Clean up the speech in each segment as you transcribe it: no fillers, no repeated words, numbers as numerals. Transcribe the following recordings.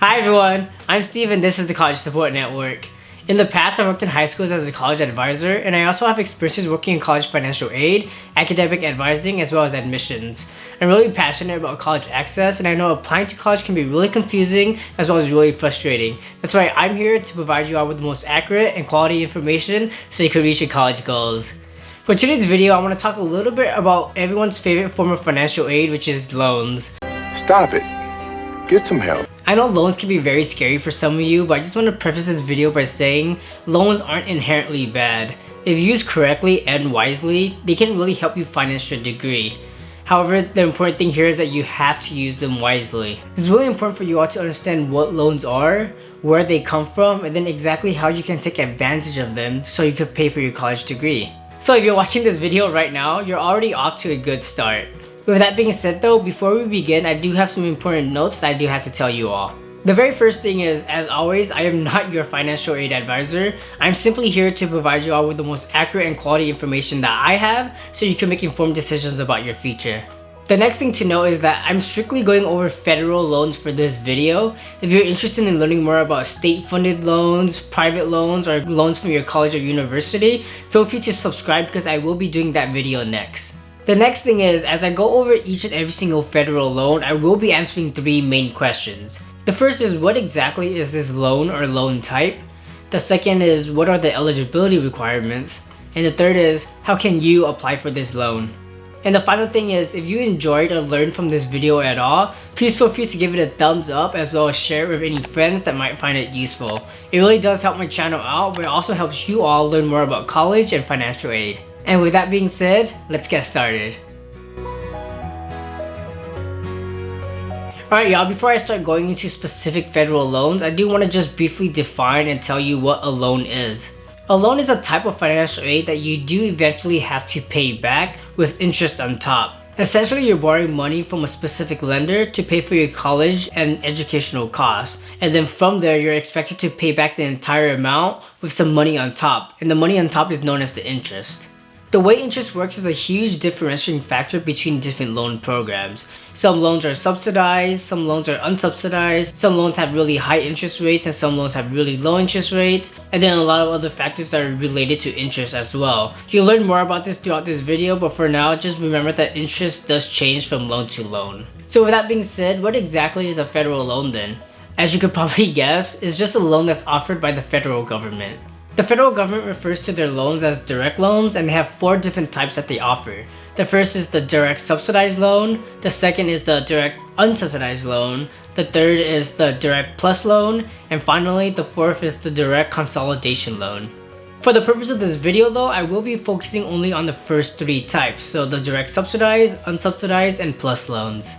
Hi everyone, I'm Steve and this is the College Support Network. In the past, I worked in high schools as a college advisor, and I also have experiences working in college financial aid, academic advising, as well as admissions. I'm really passionate about college access, and I know applying to college can be really confusing as well as really frustrating. That's why I'm here to provide you all with the most accurate and quality information so you can reach your college goals. For today's video, I want to talk a little bit about everyone's favorite form of financial aid, which is loans. Stop it. Get some help. I know loans can be very scary for some of you, but I just want to preface this video by saying loans aren't inherently bad. If used correctly and wisely, they can really help you finance your degree. However, the important thing here is that you have to use them wisely. It's really important for you all to understand what loans are, where they come from, and then exactly how you can take advantage of them so you can pay for your college degree. So if you're watching this video right now, you're already off to a good start. With that being said though, before we begin, I do have some important notes that I do have to tell you all. The very first thing is, as always, I am not your financial aid advisor. I'm simply here to provide you all with the most accurate and quality information that I have so you can make informed decisions about your future. The next thing to know is that I'm strictly going over federal loans for this video. If you're interested in learning more about state-funded loans, private loans, or loans from your college or university, feel free to subscribe because I will be doing that video next. The next thing is, as I go over each and every single federal loan, I will be answering three main questions. The first is, what exactly is this loan or loan type? The second is, what are the eligibility requirements? And the third is, how can you apply for this loan? And the final thing is, if you enjoyed or learned from this video at all, please feel free to give it a thumbs up as well as share it with any friends that might find it useful. It really does help my channel out, but it also helps you all learn more about college and financial aid. And with that being said, let's get started. Alright y'all, before I start going into specific federal loans, I do want to just briefly define and tell you what a loan is. A loan is a type of financial aid that you do eventually have to pay back with interest on top. Essentially, you're borrowing money from a specific lender to pay for your college and educational costs. And then from there, you're expected to pay back the entire amount with some money on top. And the money on top is known as the interest. The way interest works is a huge differentiating factor between different loan programs. Some loans are subsidized, some loans are unsubsidized, some loans have really high interest rates, and some loans have really low interest rates, and then a lot of other factors that are related to interest as well. You'll learn more about this throughout this video, but for now, just remember that interest does change from loan to loan. So with that being said, what exactly is a federal loan then? As you could probably guess, it's just a loan that's offered by the federal government. The federal government refers to their loans as direct loans, and they have four different types that they offer. The first is the direct subsidized loan, the second is the direct unsubsidized loan, the third is the direct plus loan, and finally the fourth is the direct consolidation loan. For the purpose of this video though, I will be focusing only on the first three types, so the direct subsidized, unsubsidized, and plus loans.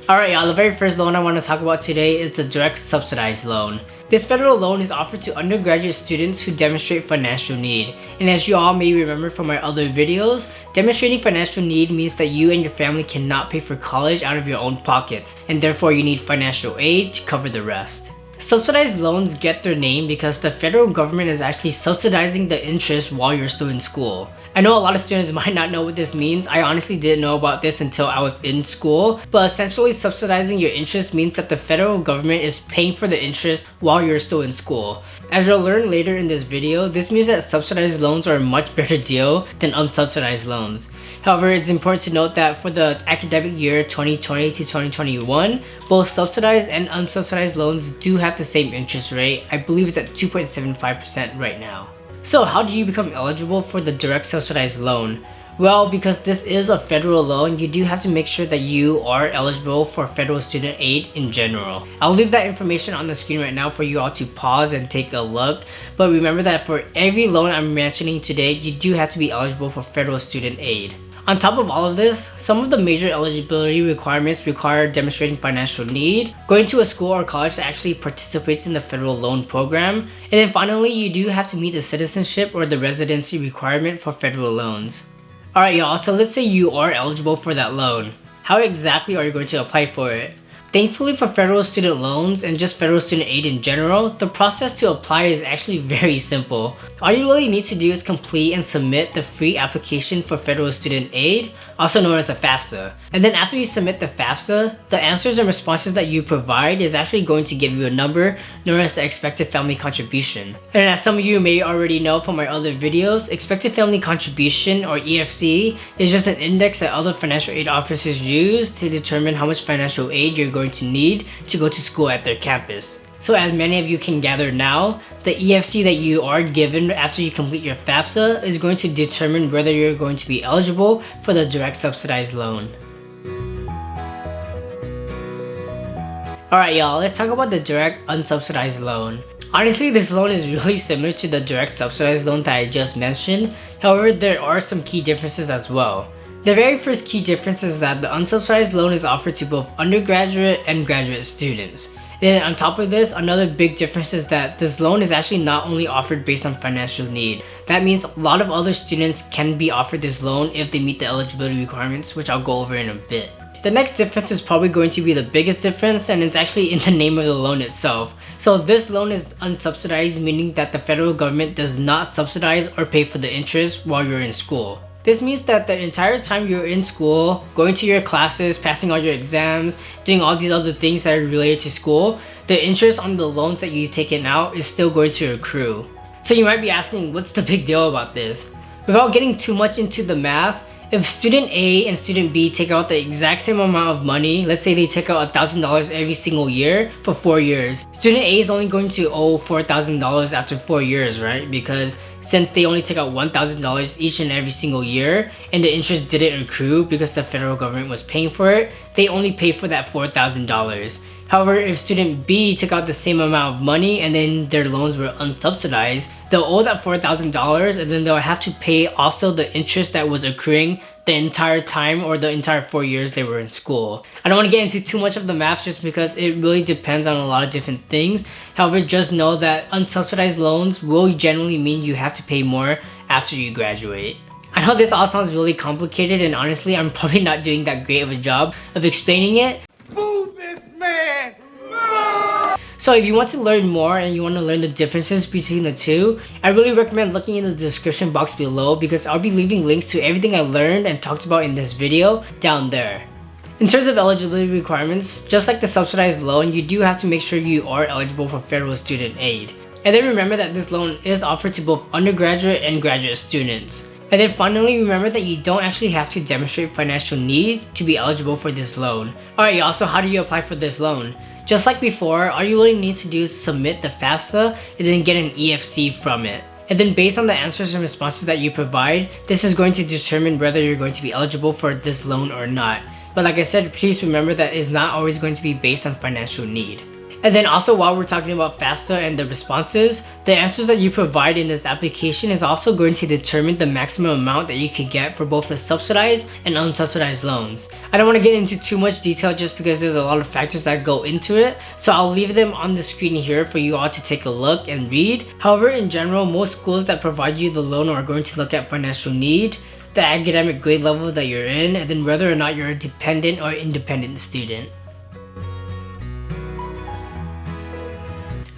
Alright y'all, the very first loan I want to talk about today is the direct subsidized loan. This federal loan is offered to undergraduate students who demonstrate financial need. And as you all may remember from my other videos, demonstrating financial need means that you and your family cannot pay for college out of your own pockets, and therefore you need financial aid to cover the rest. Subsidized loans get their name because the federal government is actually subsidizing the interest while you're still in school. I know a lot of students might not know what this means. I honestly didn't know about this until I was in school, but essentially subsidizing your interest means that the federal government is paying for the interest while you're still in school. As you'll learn later in this video, this means that subsidized loans are a much better deal than unsubsidized loans. However, it's important to note that for the academic year 2020 to 2021, both subsidized and unsubsidized loans do have the same interest rate. I believe it's at 2.75% right now. So how do you become eligible for the direct subsidized loan? Well, because this is a federal loan, you do have to make sure that you are eligible for federal student aid in general. I'll leave that information on the screen right now for you all to pause and take a look. But remember that for every loan I'm mentioning today, you do have to be eligible for federal student aid. On top of all of this, some of the major eligibility requirements require demonstrating financial need, going to a school or college that actually participates in the federal loan program, and then finally, you do have to meet the citizenship or the residency requirement for federal loans. Alright y'all, so let's say you are eligible for that loan. How exactly are you going to apply for it? Thankfully for federal student loans and just federal student aid in general, the process to apply is actually very simple. All you really need to do is complete and submit the free application for federal student aid, also known as a FAFSA. And then after you submit the FAFSA, the answers and responses that you provide is actually going to give you a number known as the expected family contribution. And as some of you may already know from my other videos, expected family contribution, or EFC, is just an index that other financial aid officers use to determine how much financial aid you're going to need to go to school at their campus. So as many of you can gather now, the EFC that you are given after you complete your FAFSA is going to determine whether you're going to be eligible for the direct subsidized loan. Alright y'all, let's talk about the direct unsubsidized loan. Honestly, this loan is really similar to the direct subsidized loan that I just mentioned. However, there are some key differences as well. The very first key difference is that the unsubsidized loan is offered to both undergraduate and graduate students. Then on top of this, another big difference is that this loan is actually not only offered based on financial need. That means a lot of other students can be offered this loan if they meet the eligibility requirements, which I'll go over in a bit. The next difference is probably going to be the biggest difference, and it's actually in the name of the loan itself. So this loan is unsubsidized, meaning that the federal government does not subsidize or pay for the interest while you're in school. This means that the entire time you're in school, going to your classes, passing all your exams, doing all these other things that are related to school, the interest on the loans that you've taken out is still going to accrue. So you might be asking, what's the big deal about this? Without getting too much into the math, if student A and student B take out the exact same amount of money, let's say they take out $1,000 every single year for 4 years, student A is only going to owe $4,000 after 4 years, right? Because since they only took out $1,000 each and every single year and the interest didn't accrue because the federal government was paying for it, they only pay for that $4,000. However, if student B took out the same amount of money and then their loans were unsubsidized, they'll owe that $4,000 and then they'll have to pay also the interest that was accruing the entire time or the entire 4 years they were in school. I don't want to get into too much of the math just because it really depends on a lot of different things. However, just know that unsubsidized loans will generally mean you have to pay more after you graduate. I know this all sounds really complicated, and honestly I'm probably not doing that great of a job of explaining it. So if you want to learn more and you want to learn the differences between the two, I really recommend looking in the description box below because I'll be leaving links to everything I learned and talked about in this video down there. In terms of eligibility requirements, just like the subsidized loan, you do have to make sure you are eligible for federal student aid. And then remember that this loan is offered to both undergraduate and graduate students. And then finally, remember that you don't actually have to demonstrate financial need to be eligible for this loan. Alright y'all, so how do you apply for this loan? Just like before, all you really need to do is submit the FAFSA and then get an EFC from it. And then based on the answers and responses that you provide, this is going to determine whether you're going to be eligible for this loan or not. But like I said, please remember that it's not always going to be based on financial need. And then also, while we're talking about FAFSA and the responses, the answers that you provide in this application is also going to determine the maximum amount that you could get for both the subsidized and unsubsidized loans. I don't want to get into too much detail just because there's a lot of factors that go into it, so I'll leave them on the screen here for you all to take a look and read. However, in general, most schools that provide you the loan are going to look at financial need, the academic grade level that you're in, and then whether or not you're a dependent or independent student.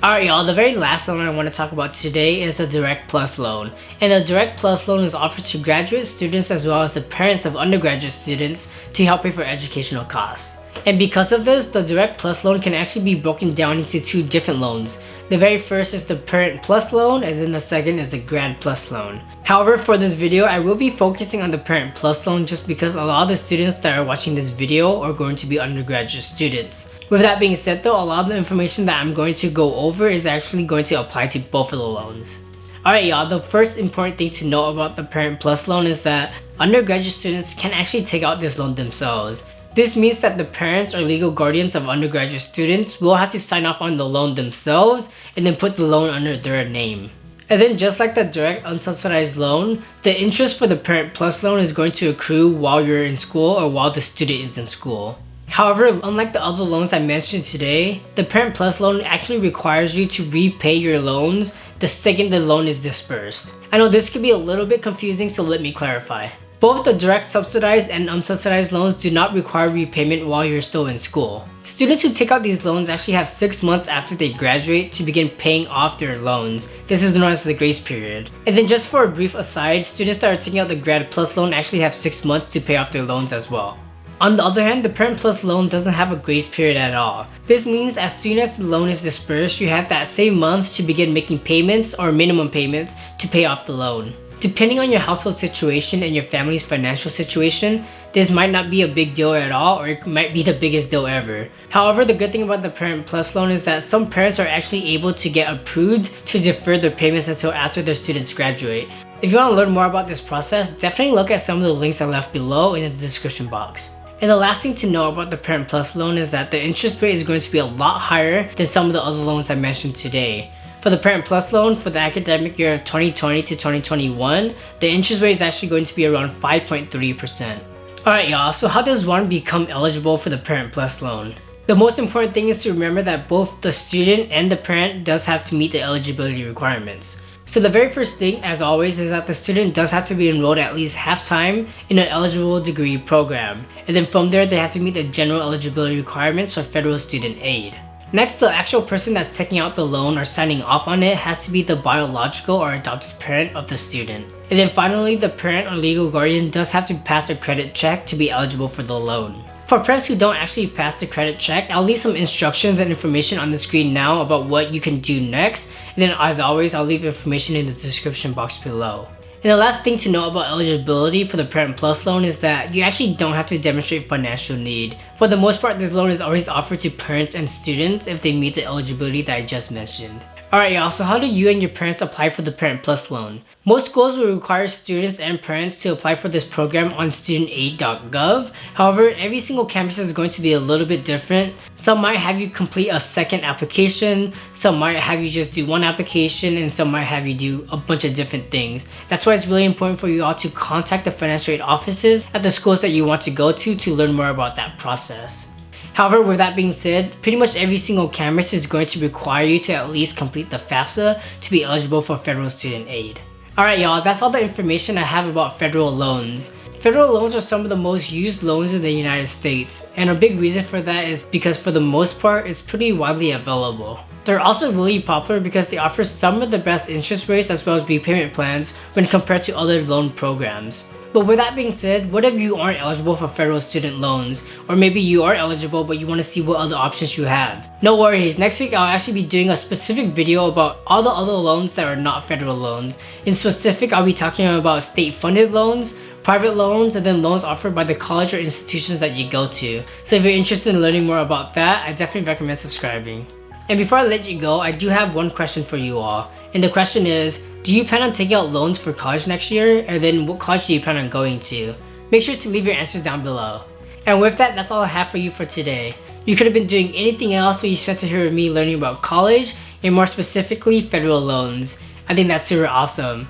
Alright y'all, the very last loan I want to talk about today is the Direct Plus loan. And the Direct Plus loan is offered to graduate students as well as the parents of undergraduate students to help pay for educational costs. And because of this, the Direct Plus loan can actually be broken down into two different loans. The very first is the Parent Plus loan, and then the second is the Grad Plus loan. However, for this video, I will be focusing on the Parent Plus loan just because a lot of the students that are watching this video are going to be undergraduate students. With that being said though, a lot of the information that I'm going to go over is actually going to apply to both of the loans. Alright y'all, the first important thing to know about the Parent Plus loan is that undergraduate students can actually take out this loan themselves. This means that the parents or legal guardians of undergraduate students will have to sign off on the loan themselves and then put the loan under their name. And then just like the direct unsubsidized loan, the interest for the Parent Plus loan is going to accrue while you're in school or while the student is in school. However, unlike the other loans I mentioned today, the Parent Plus loan actually requires you to repay your loans the second the loan is dispersed. I know this could be a little bit confusing, so let me clarify. Both the direct subsidized and unsubsidized loans do not require repayment while you're still in school. Students who take out these loans actually have 6 months after they graduate to begin paying off their loans. This is known as the grace period. And then just for a brief aside, students that are taking out the Grad Plus loan actually have 6 months to pay off their loans as well. On the other hand, the Parent Plus loan doesn't have a grace period at all. This means as soon as the loan is dispersed, you have that same month to begin making payments or minimum payments to pay off the loan. Depending on your household situation and your family's financial situation, this might not be a big deal at all, or it might be the biggest deal ever. However, the good thing about the Parent Plus loan is that some parents are actually able to get approved to defer their payments until after their students graduate. If you want to learn more about this process, definitely look at some of the links I left below in the description box. And the last thing to know about the Parent Plus loan is that the interest rate is going to be a lot higher than some of the other loans I mentioned today. For the Parent Plus loan for the academic year of 2020 to 2021, the interest rate is actually going to be around 5.3%. Alright y'all, so how does one become eligible for the Parent Plus loan? The most important thing is to remember that both the student and the parent does have to meet the eligibility requirements. So the very first thing, as always, is that the student does have to be enrolled at least half-time in an eligible degree program. And then from there, they have to meet the general eligibility requirements for federal student aid. Next, the actual person that's taking out the loan or signing off on it has to be the biological or adoptive parent of the student. And then finally, the parent or legal guardian does have to pass a credit check to be eligible for the loan. For parents who don't actually pass the credit check, I'll leave some instructions and information on the screen now about what you can do next, and then as always, I'll leave information in the description box below. And the last thing to know about eligibility for the Parent Plus loan is that you actually don't have to demonstrate financial need. For the most part, this loan is always offered to parents and students if they meet the eligibility that I just mentioned. Alright y'all, so how do you and your parents apply for the Parent Plus loan? Most schools will require students and parents to apply for this program on studentaid.gov. However, every single campus is going to be a little bit different. Some might have you complete a second application, some might have you just do one application, and some might have you do a bunch of different things. That's why it's really important for you all to contact the financial aid offices at the schools that you want to go to learn more about that process. However, with that being said, pretty much every single campus is going to require you to at least complete the FAFSA to be eligible for federal student aid. Alright y'all, that's all the information I have about federal loans. Federal loans are some of the most used loans in the United States, and a big reason for that is because for the most part, it's pretty widely available. They're also really popular because they offer some of the best interest rates as well as repayment plans when compared to other loan programs. But with that being said, what if you aren't eligible for federal student loans? Or maybe you are eligible but you want to see what other options you have? No worries, next week I'll actually be doing a specific video about all the other loans that are not federal loans. In specific, I'll be talking about state funded loans, private loans, and then loans offered by the college or institutions that you go to. So if you're interested in learning more about that, I definitely recommend subscribing. And before I let you go, I do have one question for you all. And the question is, do you plan on taking out loans for college next year? And then what college do you plan on going to? Make sure to leave your answers down below. And with that, that's all I have for you for today. You could have been doing anything else, but you spent to hear with me learning about college, and more specifically, federal loans. I think that's super awesome.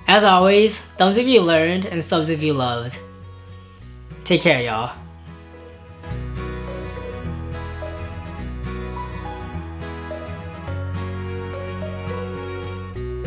As always, thumbs if you learned, and subs if you loved. Take care, y'all.